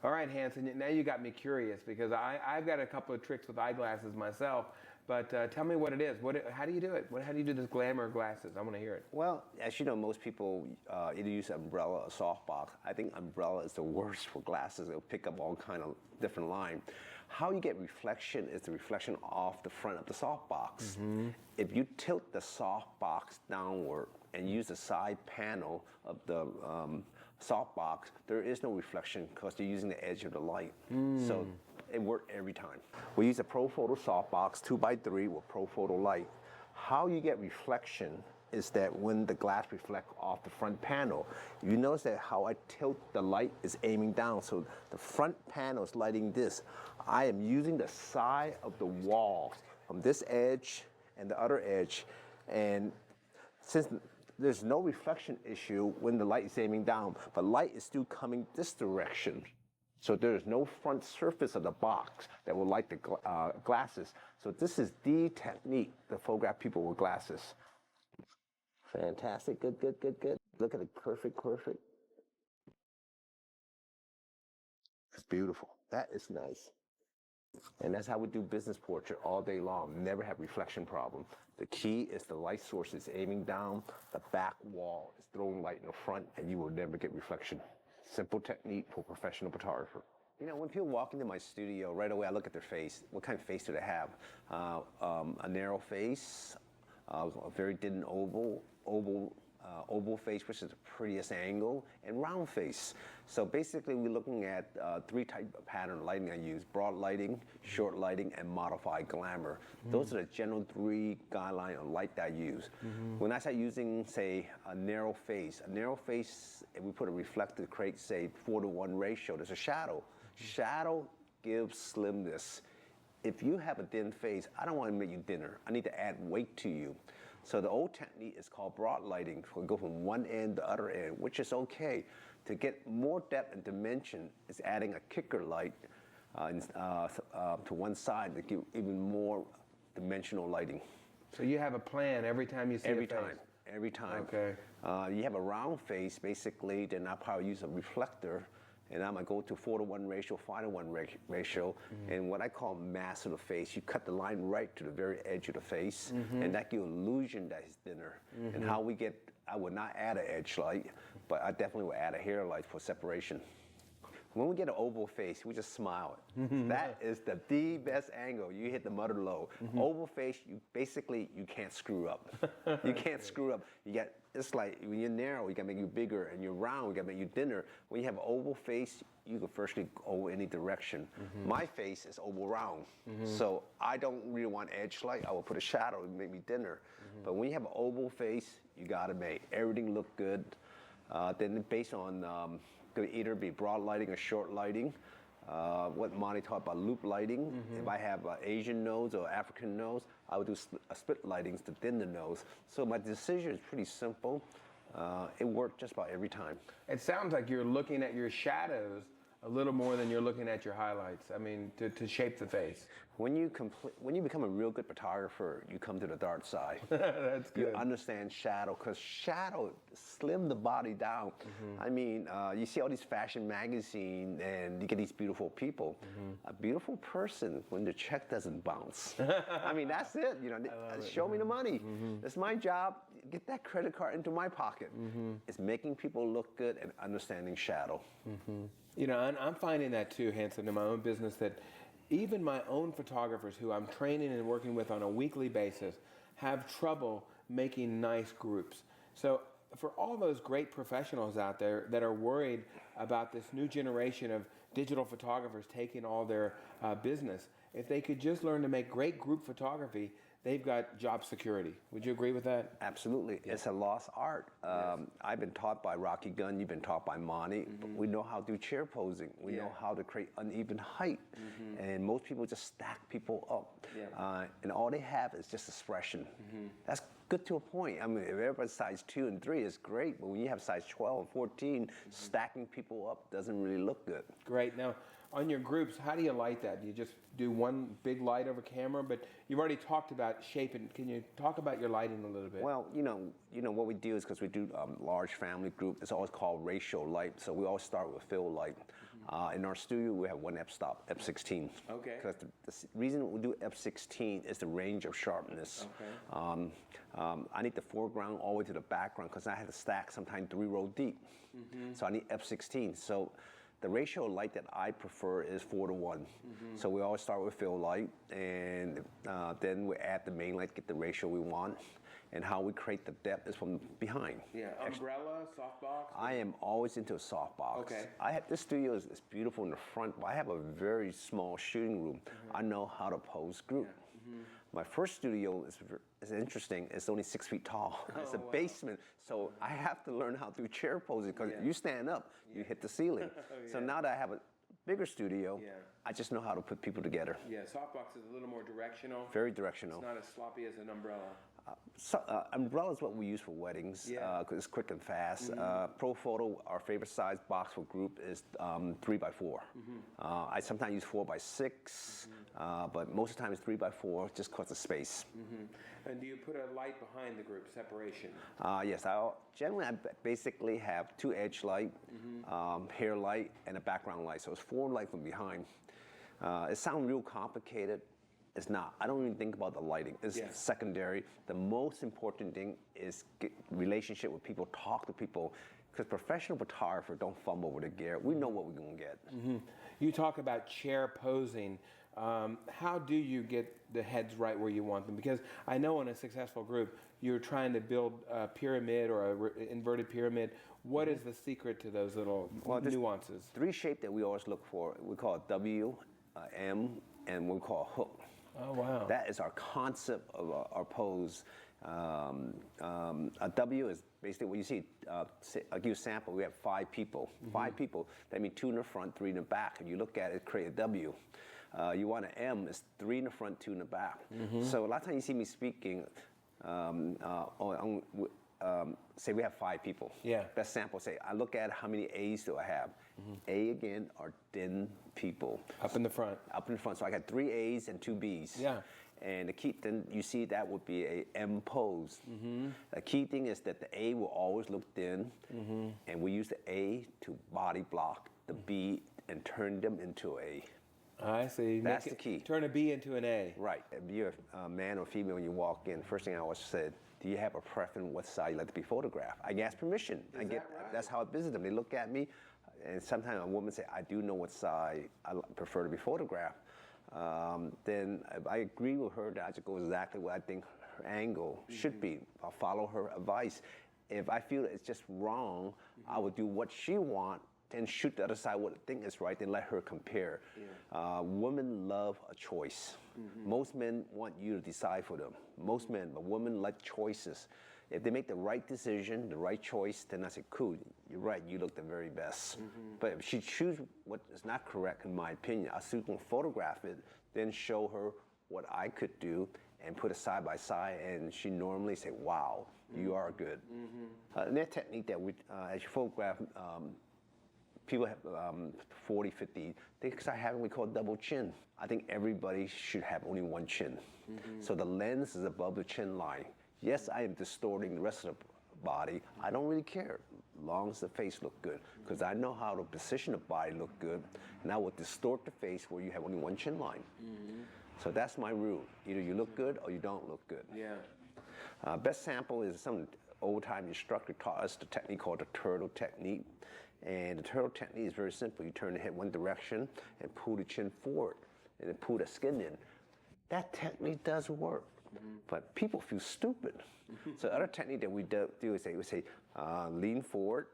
All right, Hanson, now you got me curious because I've got a couple of tricks with eyeglasses myself, but tell me what it is. How do you do it? How do you do this glamour glasses? I want to hear it. Well, as you know, most people either use an umbrella or softbox. I think umbrella is the worst for glasses. It'll pick up all kind of different line. How you get reflection is the reflection off the front of the softbox. If you tilt the softbox downward and use the side panel of the softbox, there is no reflection because you're using the edge of the light. So it worked every time. We use a Profoto softbox 2x3 with Profoto light. How you get reflection is that when the glass reflects off the front panel, you notice that how I tilt the light is aiming down, so the front panel is lighting this. I am using the side of the wall from this edge and the other edge, and since there's no reflection issue when the light is aiming down, but light is still coming this direction. So there's no front surface of the box that will light the glasses. So this is the technique to photograph people with glasses. Fantastic, good, good, good, good. Look at it, perfect, perfect. It's beautiful. That is nice. And that's how we do business portrait all day long. Never have reflection problem. The key is the light source is aiming down, the back wall is throwing light in the front, and you will never get reflection. Simple technique for professional photographer. You know, when people walk into my studio, right away I look at their face. What kind of face do they have? A narrow face, a very thin oval face, which is the prettiest angle, and round face. So basically we're looking at three types of pattern lighting I use: broad lighting, short lighting, and modified glamour. Those are the general three guidelines on light that I use. When I start using, say, a narrow face, if we put a reflector, create, say, 4:1 ratio, there's a shadow. Shadow gives slimness. If you have a thin face, I don't want to make you thinner. I need to add weight to you. So the old technique is called broad lighting. We'll go from one end to the other end, which is okay. To get more depth and dimension is adding a kicker light to one side to give even more dimensional lighting. So you have a plan every time you see every a face? Every time. Okay. You have a round face, basically, then I'll probably use a reflector, and I'm gonna go to 4:1 ratio, 5:1 ratio, and what I call mask of the face. You cut the line right to the very edge of the face, and that gives illusion that it's thinner. And how we get, I would not add an edge light, but I definitely would add a hair light for separation. When we get an oval face, we just smile. That is the best angle. You hit the mother load. Oval face, you can't screw up. You can't screw up. It's like when you're narrow, we can make you bigger, and you're round, we can make you thinner. When you have an oval face, you can virtually go any direction. My face is oval round, so I don't really want edge light. I will put a shadow to make me thinner. But when you have an oval face, you gotta make everything look good. Then based on could either be broad lighting or short lighting. What Monty taught about loop lighting. If I have an Asian nose or African nose, I would do split lightings to thin the nose. So my decision is pretty simple. It worked just about every time. It sounds like you're looking at your shadows a little more than you're looking at your highlights. I mean, to shape the face. When you become a real good photographer, you come to the dark side. That's good. You understand shadow, because shadow slim the body down. I mean, you see all these fashion magazines, and you get these beautiful people. A beautiful person, when the check doesn't bounce. I mean, that's it. You know, show me the money. It's my job. Get that credit card into my pocket. It's making people look good and understanding shadow. You know, and I'm finding that too, Hanson, in my own business, that even my own photographers who I'm training and working with on a weekly basis have trouble making nice groups. So for all those great professionals out there that are worried about this new generation of digital photographers taking all their business, if they could just learn to make great group photography, they've got job security. Would you agree with that? Absolutely. It's a lost art. I've been taught by Rocky Gunn, you've been taught by Monty. We know how to do chair posing. We know how to create uneven height. And most people just stack people up. And all they have is just expression. That's good to a point. I mean, if everybody's size 2 and 3 is great, but when you have size 12 and 14, stacking people up doesn't really look good. Great. Now, on your groups, how do you light that? Do you just do one big light over camera? But you've already talked about shaping. Can you talk about your lighting a little bit? Well, you know what we do is, because we do large family group, it's always called ratio light. So we always start with fill light. In our studio, we have one f-stop, f16. Okay. Because the reason we do f16 is the range of sharpness. Okay. I need the foreground all the way to the background because I have to stack sometimes 3 rows deep. So I need f16. So the ratio of light that I prefer is 4:1. So we always start with fill light, and then we add the main light, get the ratio we want. And how we create the depth is from behind. Yeah, umbrella, softbox? I am always into a softbox. Okay. This studio is beautiful in the front, but I have a very small shooting room. I know how to pose group. My first studio is interesting. It's only 6 feet tall. It's a basement, so I have to learn how to do chair posing because you stand up, you hit the ceiling. So now that I have a bigger studio, I just know how to put people together. Yeah, softbox is a little more directional. Very directional. It's not as sloppy as an umbrella. Umbrella is what we use for weddings because it's quick and fast. Pro Photo, our favorite size box for group is 3x4. I sometimes use 4x6, but most of the time it's 3x4 just because of space. And do you put a light behind the group, separation? Yes, generally I basically have 2 edge light, hair light, and a background light. So it's 4 light from behind. It sounds real complicated. It's not. I don't even think about the lighting. It's secondary. The most important thing is get relationship with people, talk to people, because professional photographers don't fumble over the gear. We know what we're going to get. You talk about chair posing. How do you get the heads right where you want them? Because I know in a successful group, you're trying to build a pyramid or an inverted pyramid. What is the secret to those little nuances? 3 shapes that we always look for. We call it W, M, and we call it hook. Oh, wow. That is our concept of our pose. A W is basically what you see. I'll give you a sample. We have 5 people. 5 people. That means 2 in the front, 3 in the back. If you look at it, create a W. You want an M, it's 3 in the front, 2 in the back. So a lot of times you see me speaking, say we have 5 people. Yeah. Best sample, say, I look at how many A's do I have. A, again, are thin people. Up in the front. Up in the front. So I got 3 A's and 2 B's. Yeah. And the key, then you see that would be a M pose. The key thing is that the A will always look thin, and we use the A to body block the B and turn them into A. I see. That's the key. Turn a B into an A. Right. If you're a man or female when you walk in, first thing I always said, do you have a preference what side you like to be photographed? I ask permission. That's how I visit them. They look at me, and sometimes a woman say, I do know what side I prefer to be photographed. Then if I agree with her that I should go exactly what I think her angle should be. I'll follow her advice. If I feel that it's just wrong, I will do what she wants and shoot the other side what I think is right, then let her compare. Women love a choice. Most men want you to decide for them. Most men, but women like choices. If they make the right decision, the right choice, then I say, cool, you're right, you look the very best. But if she chooses what is not correct, in my opinion, I still gonna photograph it, then show her what I could do and put it side by side, and she normally say, wow, you are good. Another technique that we, as you photograph, people have 40, 50, they start having what we call double chin. I think everybody should have only one chin. So the lens is above the chin line. Yes, I am distorting the rest of the body. I don't really care, as long as the face look good, because I know how to position the body look good, and I will distort the face where you have only one chin line. So that's my rule. Either you look good or you don't look good. Yeah. Best sample is some old-time instructor taught us the technique called the turtle technique. And the turtle technique is very simple. You turn the head one direction and pull the chin forward and then pull the skin in. That technique does work, but people feel stupid. So the other technique that we do is we say lean forward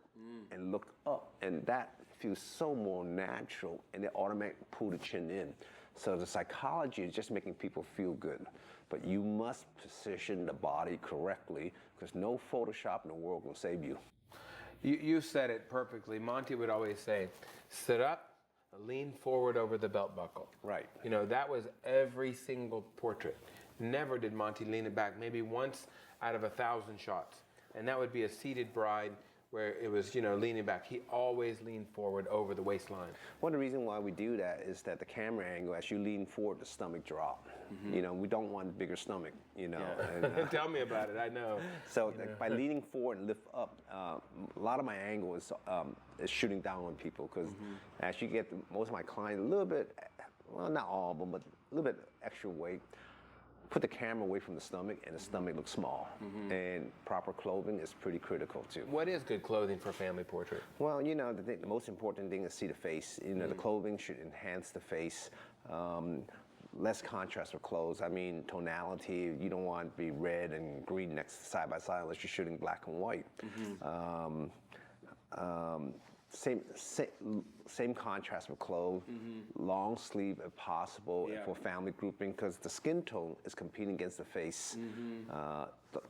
and look up, and that feels so more natural, and they automatically pull the chin in. So the psychology is just making people feel good, but you must position the body correctly because no Photoshop in the world will save you. You said it perfectly. Monty would always say, sit up, lean forward over the belt buckle. Right. You know, that was every single portrait. Never did Monty lean it back, maybe once out of 1,000 shots. And that would be a seated bride where it was, leaning back. He always leaned forward over the waistline. One of the reasons why we do that is that the camera angle, as you lean forward, the stomach drop. We don't want a bigger stomach, and, Tell me about it. I know. so by leaning forward and lift up, a lot of my angle is shooting down on people, because as you get most of my clients a little bit, well, not all of them, but a little bit extra weight, put the camera away from the stomach, and the stomach looks small. And proper clothing is pretty critical too. What is good clothing for family portrait? Well, the most important thing is see the face. The clothing should enhance the face. Less contrast with clothes. I mean, tonality. You don't want to be red and green next side by side unless you're shooting black and white. Same contrast with clothes. Long sleeve if possible for family grouping, because the skin tone is competing against the face.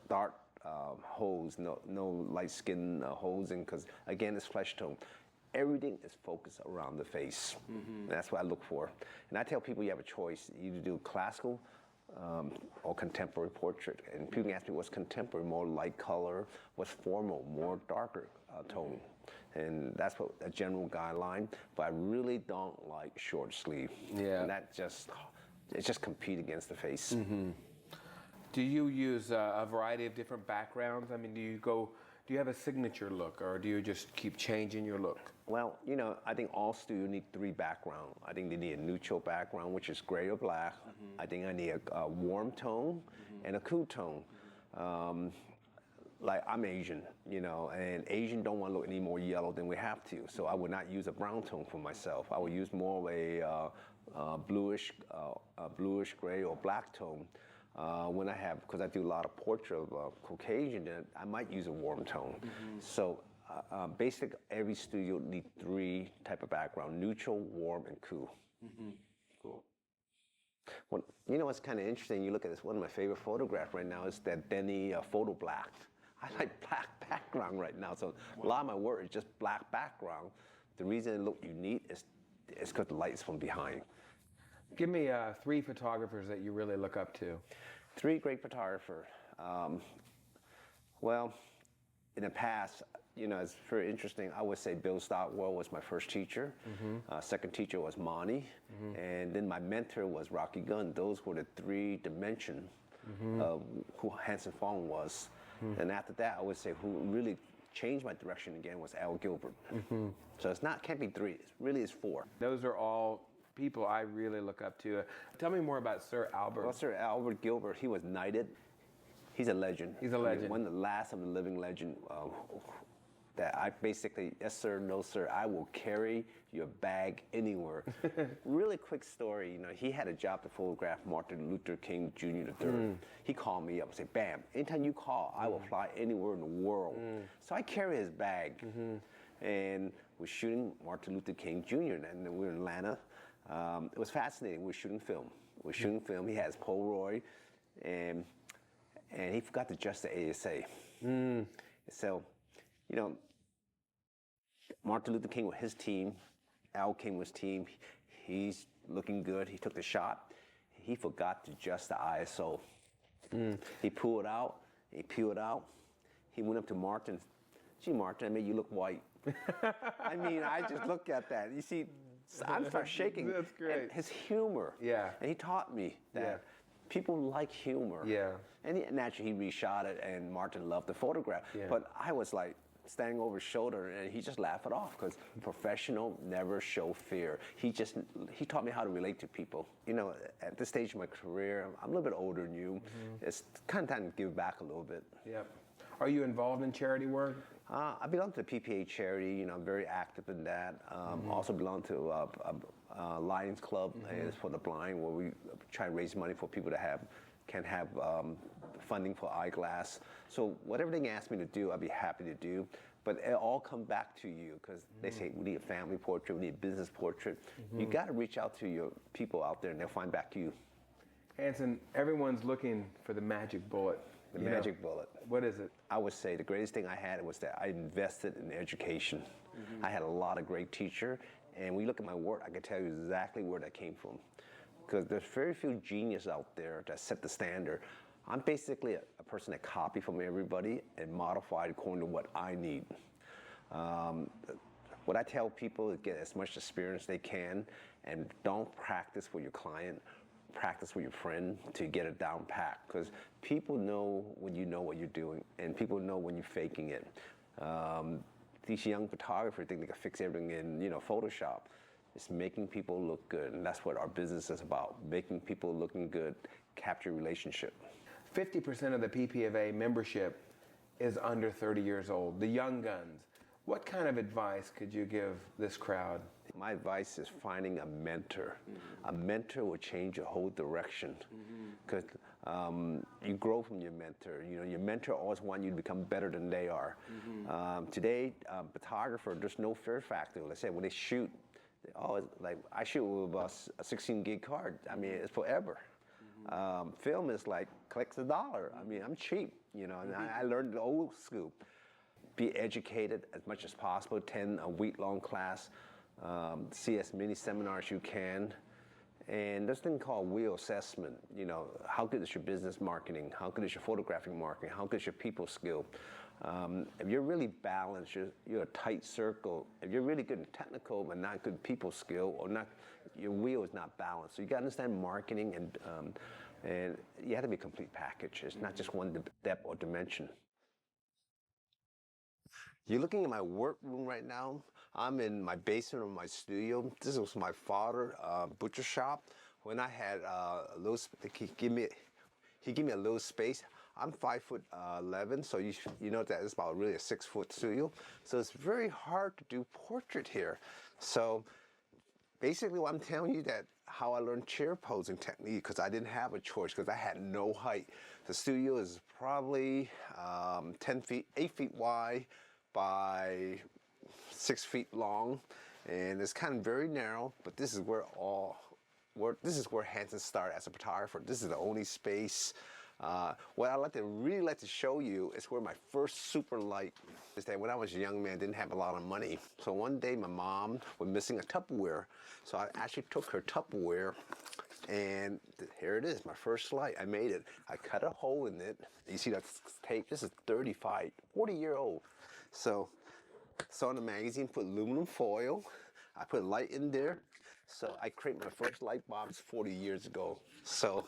Dark hose, no light skin hosing, because again it's flesh tone. Everything is focused around the face. That's what I look for. And I tell people you have a choice. You either do classical or contemporary portrait. And people ask me, what's contemporary? More light color. What's formal? More darker tone. And that's what a general guideline. But I really don't like short sleeve. Yeah. And it just compete against the face. Do you use a variety of different backgrounds? I mean, do you have a signature look, or do you just keep changing your look? Well, I think all studios need 3 backgrounds. I think they need a neutral background, which is gray or black. I think I need a warm tone and a cool tone. Like I'm Asian, and Asian don't want to look any more yellow than we have to. So I would not use a brown tone for myself. I would use more of a bluish gray or black tone. Because I do a lot of portrait of Caucasian, then I might use a warm tone. So basically every studio needs 3 type of background: neutral, warm, and cool. Cool. Well, what's kind of interesting, you look at this, one of my favorite photographs right now is that Denny photo black. I like black background right now, so a lot of my work is just black background. The reason it looks unique is because the light is from behind. Give me 3 photographers that you really look up to. 3 great photographers. Well, in the past, it's very interesting. I would say Bill Stockwell was my first teacher. Second teacher was Monty. And then my mentor was Rocky Gunn. Those were the 3 dimensions of who Hanson Fong was. And after that, I would say who really changed my direction again was Al Gilbert. So can't be 3. It really is 4. Those are all people I really look up to. Tell me more about Sir Albert. Well, Sir Albert Gilbert, he was knighted. He's a legend. He's a legend. One of the last of the living legend that I basically, yes sir, no sir, I will carry your bag anywhere. Really quick story, he had a job to photograph Martin Luther King Jr. III. He called me up and said, bam, anytime you call, I will fly anywhere in the world. So I carry his bag. And we're shooting Martin Luther King Jr. and we were in Atlanta. It was fascinating. We're shooting film. He has Polaroid, and he forgot to adjust the ASA. So, Martin Luther King with his team, Al King with his team. He's looking good. He took the shot. He forgot to adjust the ISO. He pulled it out. He peeled out. He went up to Martin. Gee, Martin, I made you look white. I mean, I just look at that. You see, I start shaking. That's great. And his humor. Yeah. And he taught me that people like humor. Yeah. And naturally, he reshot it, and Martin loved the photograph. Yeah. But I was like standing over his shoulder, and he just laughed it off, because professional never show fear. He taught me how to relate to people. At this stage of my career, I'm a little bit older than you. It's kind of time to give back a little bit. Yep. Are you involved in charity work? I belong to the PPA charity. I'm very active in that. Also belong to Lions Club for the blind, where we try to raise money for people that can have funding for eyeglass. So whatever they ask me to do, I'll be happy to do. But it all comes back to you, because they say we need a family portrait, we need a business portrait. You got to reach out to your people out there, and they'll find back to you. Hanson, everyone's looking for the magic bullet. The magic bullet. What is it? I would say the greatest thing I had was that I invested in education. I had a lot of great teachers, and when you look at my work, I can tell you exactly where that came from. Because there's very few geniuses out there that set the standard. I'm basically a person that copied from everybody and modified according to what I need. Um, what I tell people is get as much experience they can, and don't practice with your client, practice with your friend to get it down pat. Because people know when you know what you're doing, and people know when you're faking it. These young photographers think they can fix everything in, Photoshop. It's making people look good, and that's what our business is about: making people looking good, capture relationship. 50% of the PPFA membership is under 30 years old, the young guns. What kind of advice could you give this crowd? My advice is finding a mentor. A mentor will change your whole direction, because you grow from your mentor. Your mentor always wants you to become better than they are. Today, photographer, there's no fear factor. Let's say when they shoot, like I shoot with a 16 gig card. I mean, it's forever. Film is like collects a dollar. I mean, I'm cheap, and I learned the old school. Be educated as much as possible, attend a week-long class, see as many seminars you can. And there's a thing called wheel assessment. How good is your business marketing? How good is your photographic marketing? How good is your people skill? If you're really balanced, you're a tight circle. If you're really good in technical but not good people skill, or not, your wheel is not balanced. So you got to understand marketing, and you have to be a complete package. It's not just one depth or dimension. You're looking at my workroom right now. I'm in my basement of my studio. This was my father's butcher shop. When I had a little, he gave me a little space. I'm 5'11", so you know that it's about really a 6-foot studio. So it's very hard to do portrait here. So basically, what I'm telling you that how I learned chair posing technique, because I didn't have a choice, because I had no height. The studio is probably 8 feet wide by 6 feet long, and it's kind of very narrow. But this is where Hanson started as a photographer. This is the only space. What I really like to show you is where my first super light is. That when I was a young man, didn't have a lot of money. So one day my mom was missing a Tupperware. So I actually took her Tupperware, and here it is, my first light. I made it. I cut a hole in it. You see that tape? This is 40-year-old. So saw in the magazine, put aluminum foil. I put light in there. So I created my first light box 40 years ago. So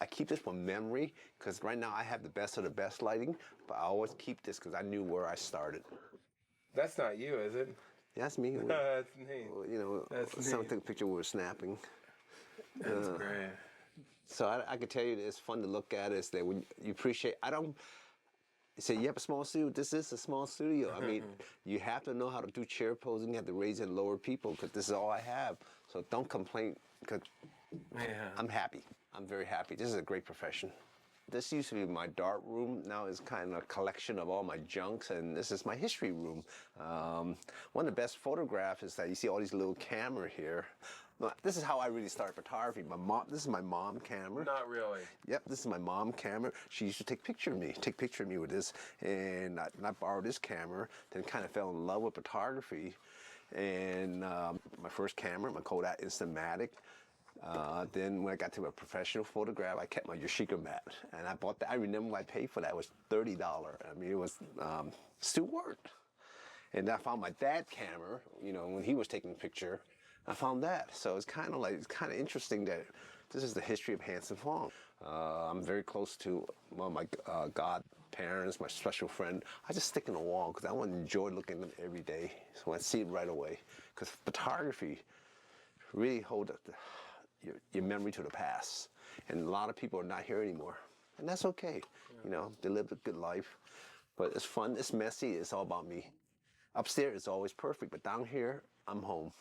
I keep this for memory, because right now I have the best of the best lighting, but I always keep this because I knew where I started. That's not you, is it? Yeah, that's me. That's neat. That's someone neat. took a picture we were snapping. That's great. So I could tell you that it's fun to look at. Is that when you appreciate, you say you have a small studio. This is a small studio. I mean, you have to know how to do chair posing. You have to raise and lower people, because this is all I have. So don't complain, because I'm happy. I'm very happy. This is a great profession. This used to be my dart room. Now it's kind of a collection of all my junks, and this is my history room. One of the best photographs is that you see all these little camera here. This is how I really started photography. This is my mom camera. Not really. Yep, this is my mom camera. She used to take picture of me with this, and I borrowed this camera, then kind of fell in love with photography. And my first camera, my Kodak Instamatic. Then when I got to a professional photograph, I kept my Yashica mat, and I bought that. I remember what I paid for that. It was $30. I mean, it was still worked. And I found my dad's camera, when he was taking a picture. I found that. So it's kind of interesting that this is the history of Hanson Fong. I'm very close to my godparents, my special friend. I just stick in the wall because I want to enjoy looking at them every day. So I see it right away. Because photography really holds up your memory to the past. And a lot of people are not here anymore. And that's okay. They lived a good life. But it's fun, it's messy, it's all about me. Upstairs is always perfect, but down here, I'm home.